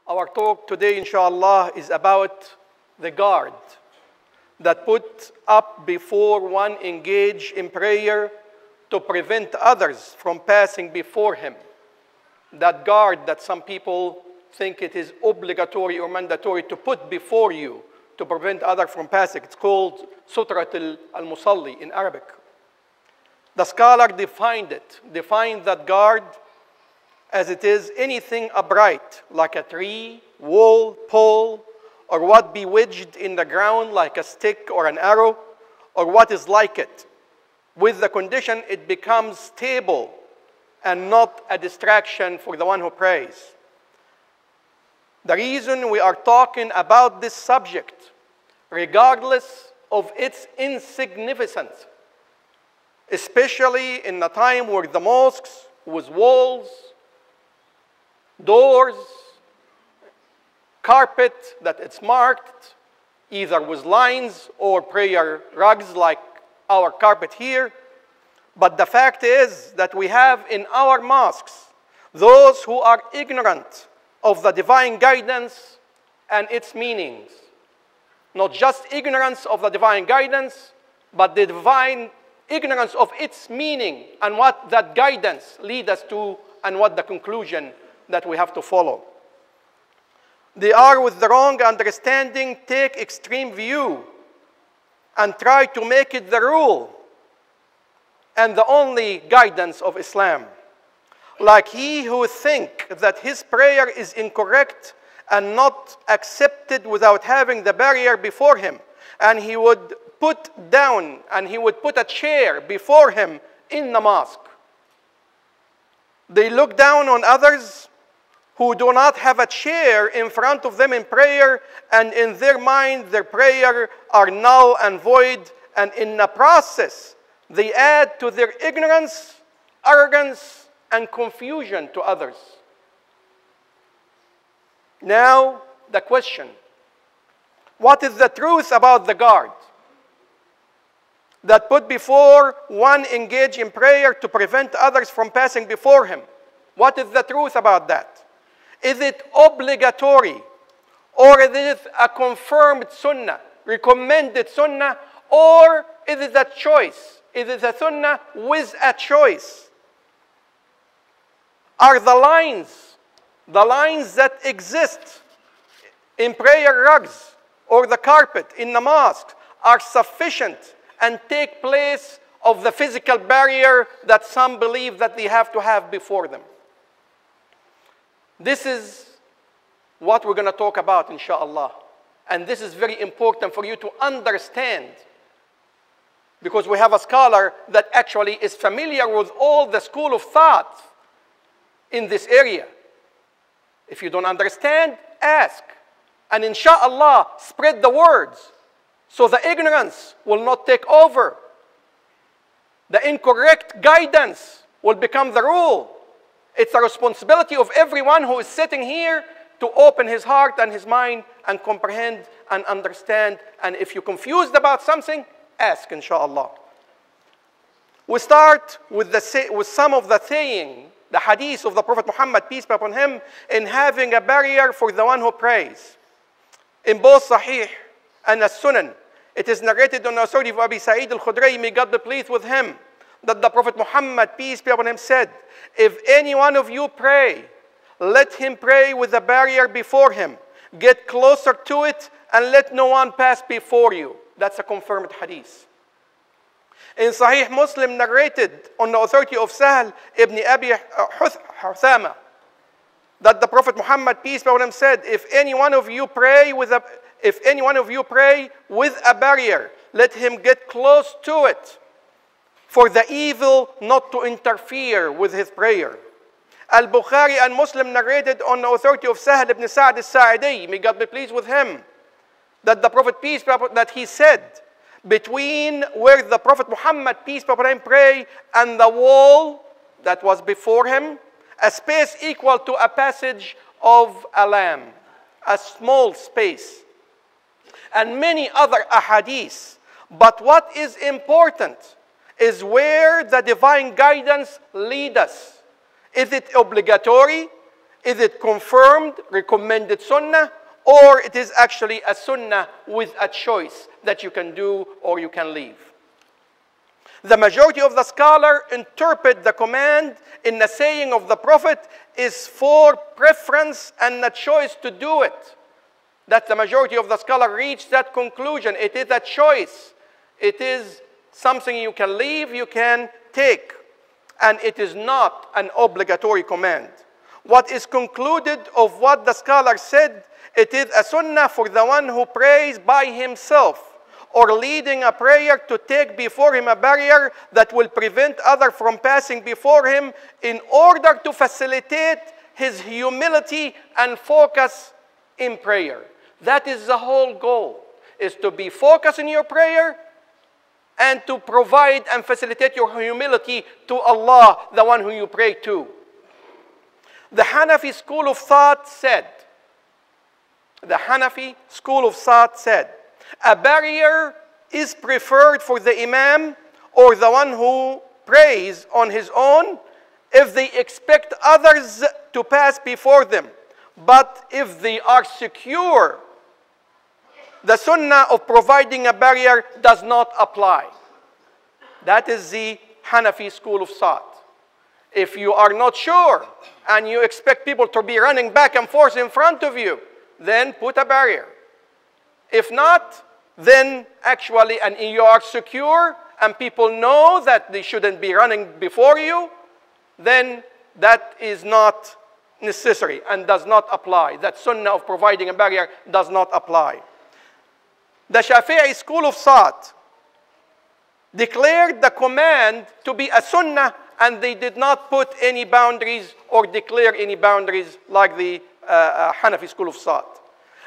Our talk today, inshallah, is about the guard that put up before one engage in prayer to prevent others from passing before him. That guard that some people think it is obligatory or mandatory to put before you to prevent others from passing. It's called Sutrat al-Musalli in Arabic. The scholar defined that guard as it is anything upright, like a tree, wall, pole, or what be wedged in the ground like a stick or an arrow, or what is like it, with the condition it becomes stable and not a distraction for the one who prays. The reason we are talking about this subject, regardless of its insignificance, especially in a time where the mosques with walls, doors, carpet that it's marked either with lines or prayer rugs like our carpet here. But the fact is that we have in our mosques those who are ignorant of the divine guidance and its meanings. Not just ignorance of the divine guidance, but the divine ignorance of its meaning and what that guidance leads us to and what the conclusion that we have to follow. They are, with the wrong understanding, take extreme view and try to make it the rule and the only guidance of Islam. Like he who think that his prayer is incorrect and not accepted without having the barrier before him, and he would put a chair before him in the mosque. They look down on others who do not have a chair in front of them in prayer, and in their mind their prayer are null and void, and in the process they add to their ignorance, arrogance, and confusion to others. Now the question, what is the truth about the guard that put before one engage in prayer to prevent others from passing before him? What is the truth about that? Is it obligatory, or is it a confirmed sunnah, recommended sunnah, or is it a choice? Is it a sunnah with a choice? Are the lines that exist in prayer rugs or the carpet in the mosque are sufficient and take place of the physical barrier that some believe that they have to have before them? This is what we're going to talk about, inshallah. And this is very important for you to understand, because we have a scholar that actually is familiar with all the school of thought in this area. If you don't understand, ask. And inshallah, spread the words so the ignorance will not take over. The incorrect guidance will become the rule. It's a responsibility of everyone who is sitting here to open his heart and his mind and comprehend and understand. And if you're confused about something, ask, inshallah. We start with some of the saying, the hadith of the Prophet Muhammad, peace be upon him, in having a barrier for the one who prays. In both Sahih and As-Sunan, it is narrated on the authority of Abi Sa'id al-Khudri, may God be pleased with him, that the Prophet Muhammad, peace be upon him, said, if any one of you pray, let him pray with a barrier before him. Get closer to it and let no one pass before you. That's a confirmed hadith. In Sahih Muslim, narrated on the authority of Sahl ibn Abi Huthama, that the Prophet Muhammad, peace be upon him, said, if any one of you pray with a barrier, let him get close to it, for the evil not to interfere with his prayer. Al-Bukhari and Muslim narrated on the authority of Sahl ibn Sa'd al-Sa'idi, may God be pleased with him, that the Prophet, peace be upon him, that he said, between where the Prophet Muhammad, peace be upon him, prayed and the wall that was before him, a space equal to a passage of a lamb, a small space, and many other ahadith. But what is important is where the divine guidance leads us. Is it obligatory? Is it confirmed, recommended sunnah, or it is actually a sunnah with a choice that you can do or you can leave? The majority of the scholars interpret the command in the saying of the Prophet is for preference and a choice to do it. That the majority of the scholars reach that conclusion. It is a choice. It is something you can leave, you can take. And it is not an obligatory command. What is concluded of what the scholar said, it is a sunnah for the one who prays by himself or leading a prayer to take before him a barrier that will prevent others from passing before him in order to facilitate his humility and focus in prayer. That is the whole goal, is to be focused in your prayer and to provide and facilitate your humility to Allah, the one who you pray to. The Hanafi school of thought said, a barrier is preferred for the imam or the one who prays on his own if they expect others to pass before them. But if they are secure, the sunnah of providing a barrier does not apply. That is the Hanafi school of thought. If you are not sure and you expect people to be running back and forth in front of you, then put a barrier. If not, then actually, and you are secure and people know that they shouldn't be running before you, then that is not necessary and does not apply. That sunnah of providing a barrier does not apply. The Shafi'i school of thought declared the command to be a sunnah, and they did not put any boundaries or declare any boundaries like the Hanafi school of thought.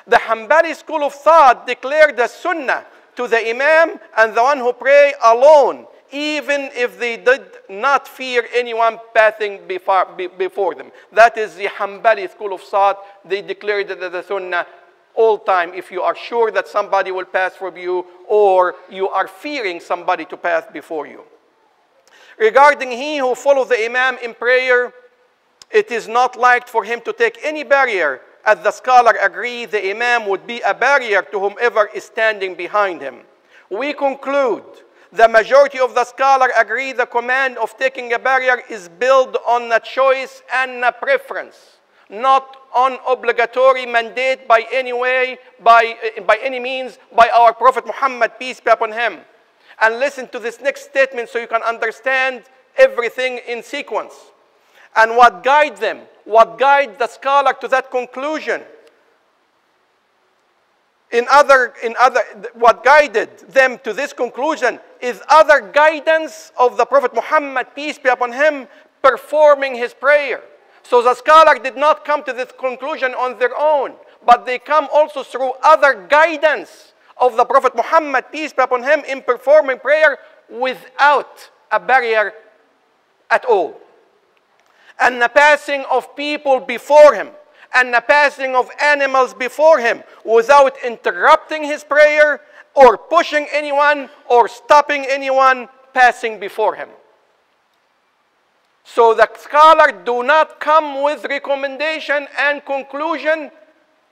The Hanbali school of thought declared the sunnah to the imam and the one who pray alone, even if they did not fear anyone passing before them. That is the Hanbali school of thought. They declared the sunnah all time if you are sure that somebody will pass from you or you are fearing somebody to pass before you. Regarding he who follows the imam in prayer, it is not liked for him to take any barrier, as the scholar agree the imam would be a barrier to whomever is standing behind him. We conclude the majority of the scholar agree the command of taking a barrier is built on a choice and a preference, not on obligatory mandate by any way, by any means, by our Prophet Muhammad, peace be upon him. And listen to this next statement so you can understand everything in sequence. And what guides them, what guides the scholar to that conclusion. What guided them to this conclusion is other guidance of the Prophet Muhammad, peace be upon him, performing his prayer. So the scholar did not come to this conclusion on their own, but they come also through other guidance of the Prophet Muhammad, peace be upon him, in performing prayer without a barrier at all. And the passing of people before him, and the passing of animals before him, without interrupting his prayer, or pushing anyone, or stopping anyone passing before him. So the scholar do not come with recommendation and conclusion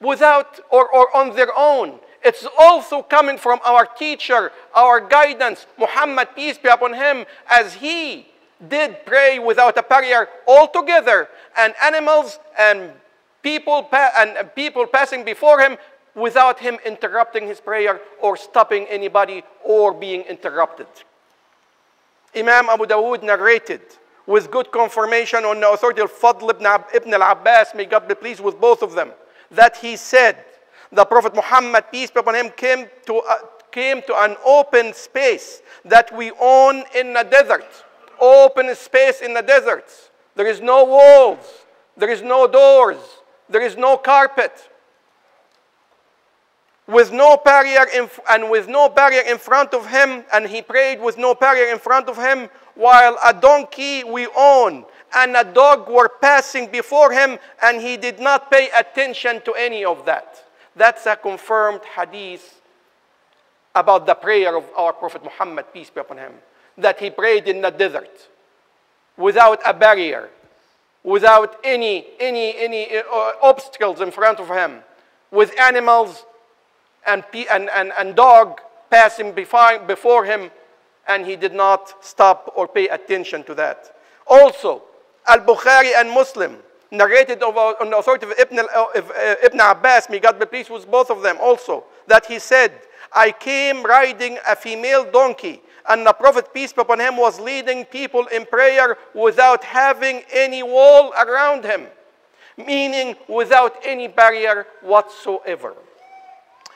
without or on their own. It's also coming from our teacher, our guidance, Muhammad, peace be upon him, as he did pray without a barrier altogether, and animals and people passing before him without him interrupting his prayer or stopping anybody or being interrupted. Imam Abu Dawood narrated with good confirmation on the authority of Fadl ibn al-Abbas, may God be pleased with both of them, that he said, the Prophet Muhammad, peace be upon him, came to an open space that we own in the desert. Open space in the desert. There is no walls. There is no doors. There is no carpet. With no barrier in front of him, and he prayed with no barrier in front of him, while a donkey we own and a dog were passing before him, and he did not pay attention to any of that. That's a confirmed hadith about the prayer of our Prophet Muhammad, peace be upon him, that he prayed in the desert without a barrier, without any obstacles in front of him, with animals and dog passing before him, and he did not stop or pay attention to that. Also, Al-Bukhari and Muslim narrated on the authority of Ibn Abbas, may God be pleased with both of them also, that he said, I came riding a female donkey, and the Prophet, peace be upon him, was leading people in prayer without having any wall around him, meaning without any barrier whatsoever.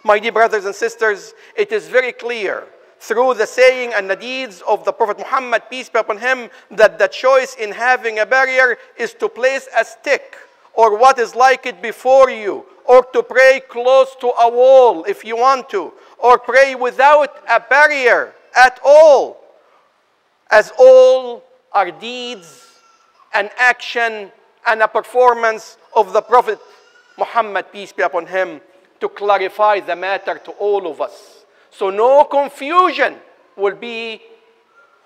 My dear brothers and sisters, it is very clear through the saying and the deeds of the Prophet Muhammad, peace be upon him, that the choice in having a barrier is to place a stick or what is like it before you, or to pray close to a wall if you want to, or pray without a barrier at all, as all are deeds and action and a performance of the Prophet Muhammad, peace be upon him, to clarify the matter to all of us. So no confusion will be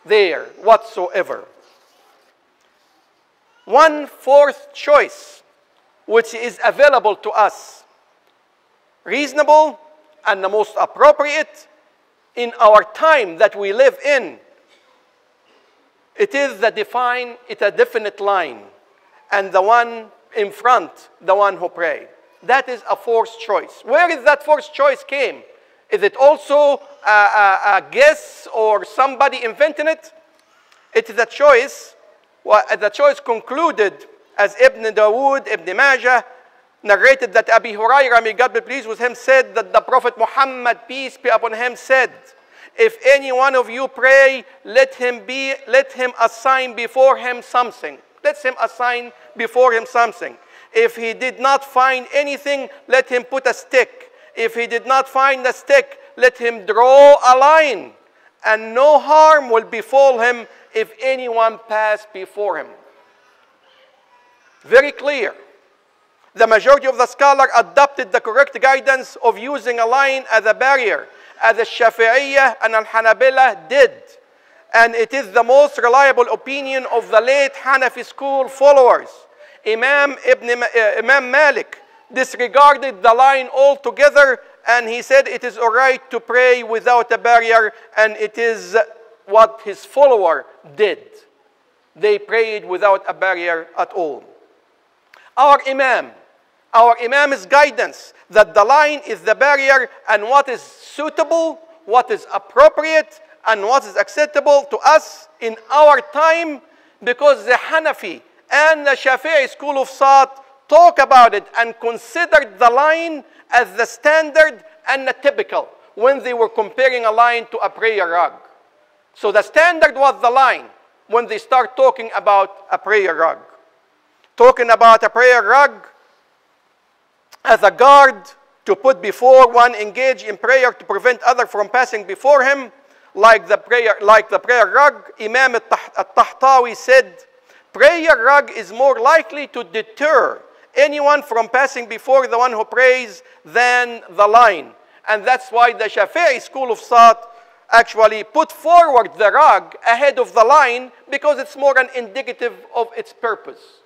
there whatsoever. One fourth choice, which is available to us, reasonable and the most appropriate in our time that we live in, it is a definite line, and the one in front, the one who pray. That is a fourth choice. Where is that fourth choice came? Is it also a guess or somebody inventing it? It is a choice. The choice concluded as Ibn Dawood, Ibn Majah narrated that Abi Hurairah, may God be pleased with him, said that the Prophet Muhammad, peace be upon him, said, if any one of you pray, let him assign before him something. Let him assign before him something. If he did not find anything, let him put a stick. If he did not find the stick, let him draw a line, and no harm will befall him if anyone pass before him. Very clear. The majority of the scholars adopted the correct guidance of using a line as a barrier, as the Shafi'iyah and Al-Hanabila did. And it is the most reliable opinion of the late Hanafi school followers. Imam Malik disregarded the line altogether, and he said it is all right to pray without a barrier, and it is what his follower did. They prayed without a barrier at all. Our Imam's guidance that the line is the barrier, and what is suitable, what is appropriate, and what is acceptable to us in our time, because the Hanafi and the Shafi'i school of thought talk about it and considered the line as the standard and the typical when they were comparing a line to a prayer rug. So the standard was the line when they start talking about a prayer rug. Talking about a prayer rug as a guard to put before one engaged in prayer to prevent others from passing before him, like the prayer rug, Imam al-Tahtawi said, prayer rug is more likely to deter anyone from passing before the one who prays than the line. And that's why the Shafi'i school of thought actually put forward the rug ahead of the line, because it's more an indicative of its purpose.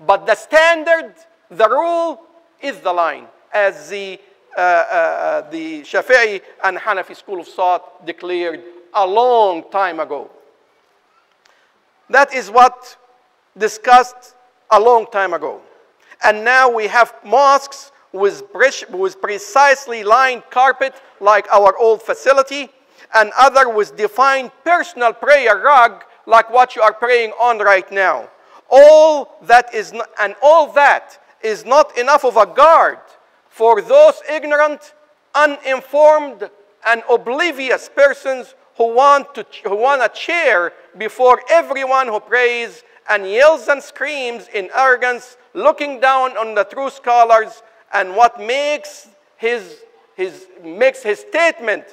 But the standard, the rule, is the line, as the Shafi'i and Hanafi school of thought declared a long time ago. That is what discussed a long time ago. And now we have mosques with precisely lined carpet like our old facility, and other with defined personal prayer rug like what you are praying on right now. All that is not enough of a guard for those ignorant, uninformed, and oblivious persons who want a chair before everyone who prays and yells and screams in arrogance, looking down on the true scholars, and what makes his statement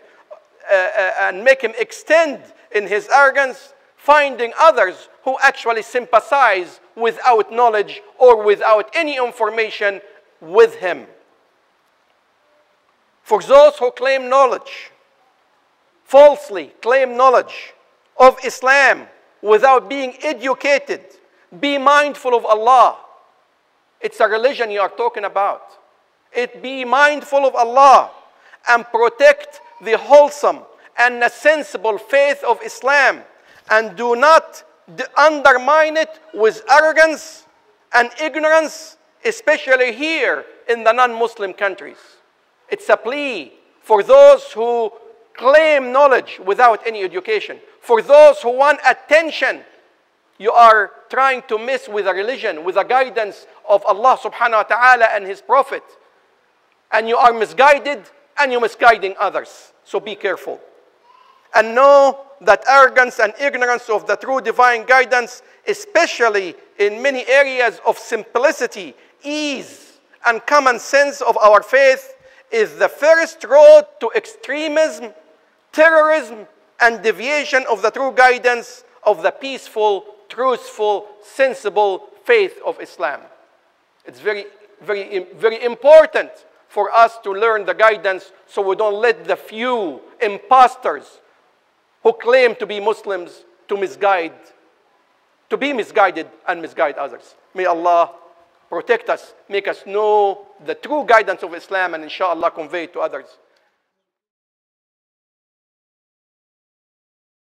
and make him extend in his arrogance, finding others who actually sympathize without knowledge or without any information with him. For those who claim knowledge, falsely claim knowledge of Islam without being educated, Be mindful of Allah. It's a religion you are talking about. Be mindful of Allah and protect the wholesome and the sensible faith of Islam, and do not undermine it with arrogance and ignorance, especially here in the non-Muslim countries. It's a plea for those who claim knowledge without any education, for those who want attention. You are trying to mess with a religion, with the guidance of Allah subhanahu wa ta'ala and His Prophet. And you are misguided, and you're misguiding others. So be careful. And know that arrogance and ignorance of the true divine guidance, especially in many areas of simplicity, ease, and common sense of our faith, is the first road to extremism, terrorism, and deviation of the true guidance of the peaceful, truthful, sensible faith of Islam. It's very, very important for us to learn the guidance, so we don't let the few imposters who claim to be Muslims to be misguided and misguide others. May Allah protect us, make us know the true guidance of Islam, and inshallah convey it to others.